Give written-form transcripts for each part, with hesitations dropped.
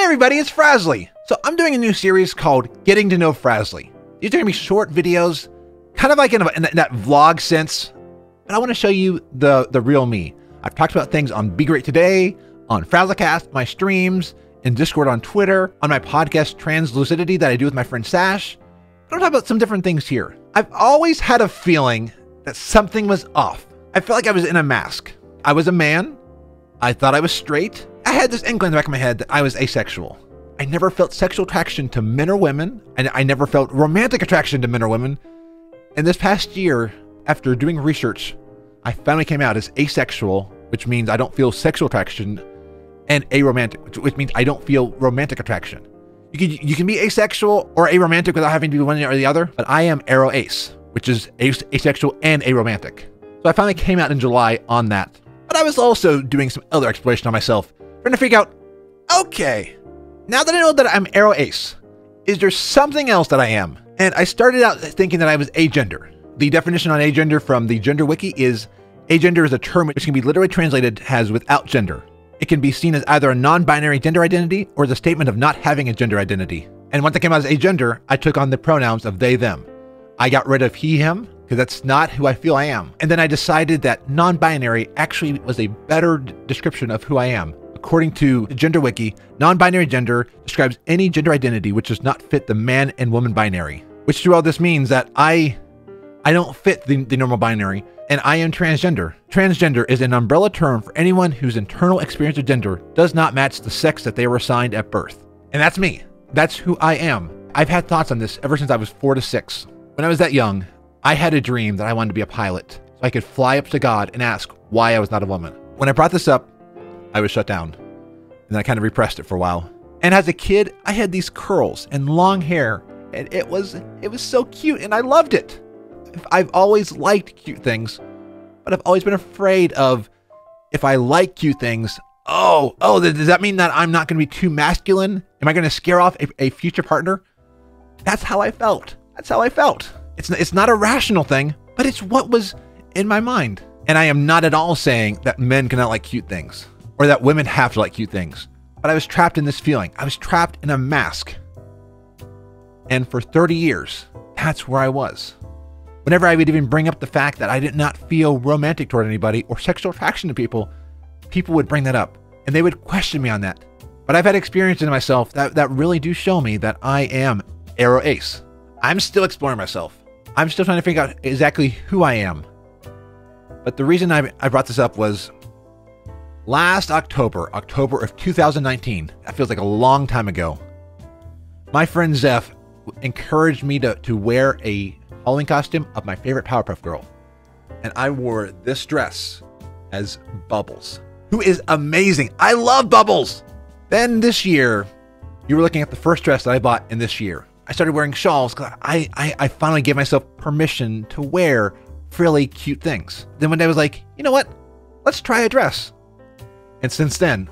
everybody, it's Frazley. So I'm doing a new series called Getting to Know Frazley. These are going to be short videos, kind of like in that vlog sense, but I want to show you the real me. I've talked about things on Be Great Today, on Frazzlecast, my streams, in Discord, on Twitter, on my podcast Translucidity that I do with my friend Sash. I'm going to talk about some different things here. I've always had a feeling that something was off. I felt like I was in a mask. I was a man. I thought I was straight. I had this inkling in the back of my head that I was asexual. I never felt sexual attraction to men or women, and I never felt romantic attraction to men or women. And this past year, after doing research, I finally came out as asexual, which means I don't feel sexual attraction, and aromantic, which means I don't feel romantic attraction. You can be asexual or aromantic without having to be one or the other, but I am aro-ace, which is asexual and aromantic. So I finally came out in July on that. But I was also doing some other exploration on myself, trying to figure out, okay, now that I know that I'm aro-ace, is there something else that I am? And I started out thinking that I was agender. The definition on agender from the Gender Wiki is, agender is a term which can be literally translated as without gender. It can be seen as either a non-binary gender identity or the statement of not having a gender identity. And once I came out as agender, I took on the pronouns of they, them. I got rid of he, him, because that's not who I feel I am. And then I decided that non-binary actually was a better description of who I am. According to the Gender Wiki, non-binary gender describes any gender identity which does not fit the man and woman binary. Which through all this means that I don't fit the normal binary, and I am transgender. Transgender is an umbrella term for anyone whose internal experience of gender does not match the sex that they were assigned at birth. And that's me. That's who I am. I've had thoughts on this ever since I was 4 to 6. When I was that young, I had a dream that I wanted to be a pilot, so I could fly up to God and ask why I was not a woman. When I brought this up, I was shut down, and then I kind of repressed it for a while. And as a kid, I had these curls and long hair, and it was so cute, and I loved it. I've always liked cute things, but I've always been afraid of, if I like cute things, does that mean that I'm not going to be too masculine? Am I going to scare off a future partner? That's how I felt. That's how I felt. It's not a rational thing, but it's what was in my mind. And I am not at all saying that men cannot like cute things or that women have to like cute things. But I was trapped in this feeling. I was trapped in a mask. And for 30 years, that's where I was. Whenever I would even bring up the fact that I did not feel romantic toward anybody or sexual attraction to people, people would bring that up and they would question me on that. But I've had experiences in myself that really do show me that I am aro-ace. I'm still exploring myself. I'm still trying to figure out exactly who I am. But the reason I brought this up was last October of 2019. That feels like a long time ago. My friend Zeph encouraged me to wear a Halloween costume of my favorite Powerpuff Girl. And I wore this dress as Bubbles, who is amazing. I love Bubbles. Then this year, you were looking at the first dress that I bought in this year. I started wearing shawls because I finally gave myself permission to wear frilly, cute things. Then one day I was like, you know what? Let's try a dress. And since then,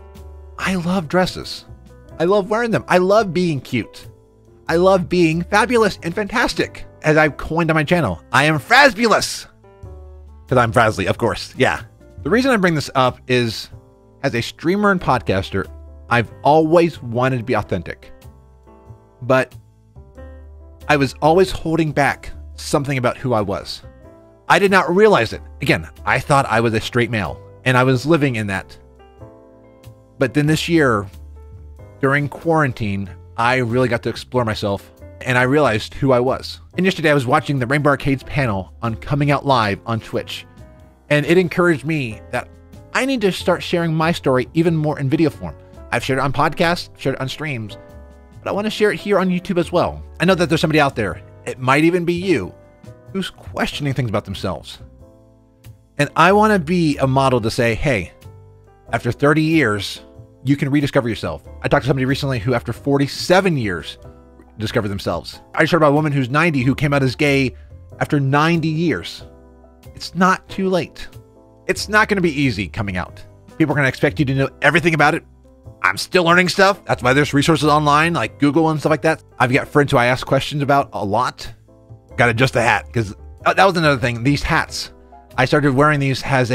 I love dresses. I love wearing them. I love being cute. I love being fabulous and fantastic. As I've coined on my channel, I am Frazbulous. Because I'm Frazley, of course. Yeah. The reason I bring this up is, as a streamer and podcaster, I've always wanted to be authentic. But I was always holding back something about who I was. I did not realize it. Again, I thought I was a straight male, and I was living in that. But then this year, during quarantine, I really got to explore myself, and I realized who I was. And yesterday I was watching the Rainbow Arcade's panel on coming out live on Twitch, and it encouraged me that I need to start sharing my story even more in video form. I've shared it on podcasts, shared it on streams, but I want to share it here on YouTube as well. I know that there's somebody out there, it might even be you, who's questioning things about themselves. And I want to be a model to say, hey, after 30 years, you can rediscover yourself. I talked to somebody recently who, after 47 years, discovered themselves. I just heard about a woman who's 90 who came out as gay after 90 years. It's not too late. It's not going to be easy coming out. People are going to expect you to know everything about it. I'm still learning stuff. That's why there's resources online like Google and stuff like that. I've got friends who I ask questions about a lot. Got to adjust the hat because that was another thing. These hats. I started wearing these as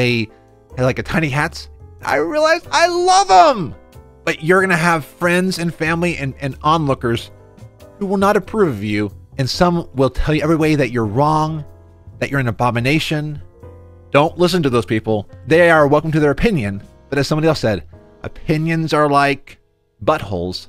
like a tiny hats. I realized I love them. But you're going to have friends and family and onlookers who will not approve of you. And some will tell you every way that you're wrong, that you're an abomination. Don't listen to those people. They are welcome to their opinion. But as somebody else said, opinions are like buttholes.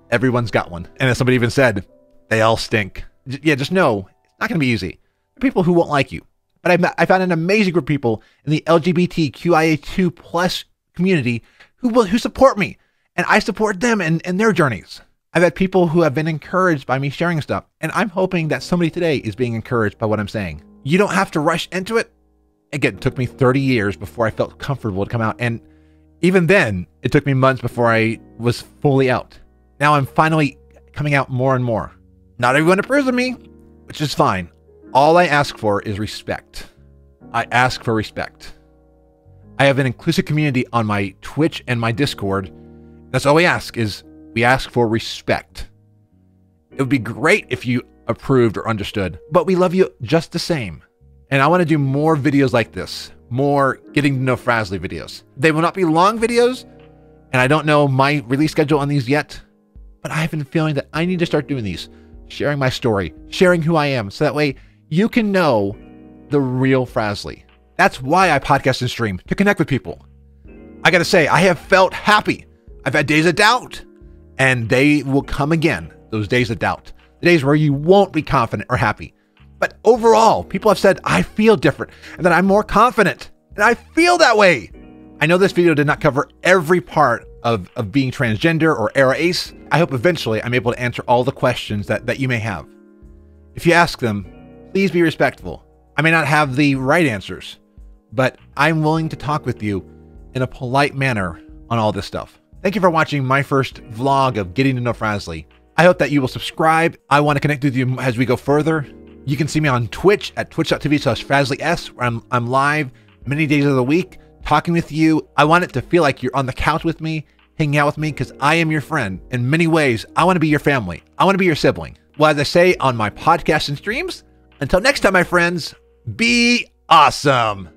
Everyone's got one. And as somebody even said, they all stink. Yeah, just know it's not going to be easy. There are people who won't like you. But I found an amazing group of people in the LGBTQIA2 plus community who support me. And I support them in their journeys. I've had people who have been encouraged by me sharing stuff. And I'm hoping that somebody today is being encouraged by what I'm saying. You don't have to rush into it. Again, it took me 30 years before I felt comfortable to come out. And even then, it took me months before I was fully out. Now I'm finally coming out more and more. Not everyone approves of me, which is fine. All I ask for is respect. I ask for respect. I have an inclusive community on my Twitch and my Discord. That's all we ask for respect. It would be great if you approved or understood, but we love you just the same. And I want to do more videos like this, more getting to know Frazley videos. They will not be long videos, and I don't know my release schedule on these yet, but I have been feeling that I need to start doing these, sharing my story, sharing who I am, so that way you can know the real Frazley. That's why I podcast and stream, to connect with people. I gotta say, I have felt happy. I've had days of doubt, and they will come again, those days of doubt. The days where you won't be confident or happy. But overall, people have said, I feel different, and that I'm more confident, and I feel that way. I know this video did not cover every part of being transgender or era ace. I hope eventually I'm able to answer all the questions that you may have. If you ask them, please be respectful. I may not have the right answers, but I'm willing to talk with you in a polite manner on all this stuff. Thank you for watching my first vlog of getting to know Frazley. I hope that you will subscribe. I want to connect with you as we go further. You can see me on Twitch at twitch.tv/FrazleyS, where I'm live many days of the week, talking with you. I want it to feel like you're on the couch with me, hanging out with me, because I am your friend. In many ways, I want to be your family. I want to be your sibling. Well, as I say on my podcast and streams, until next time, my friends, be awesome.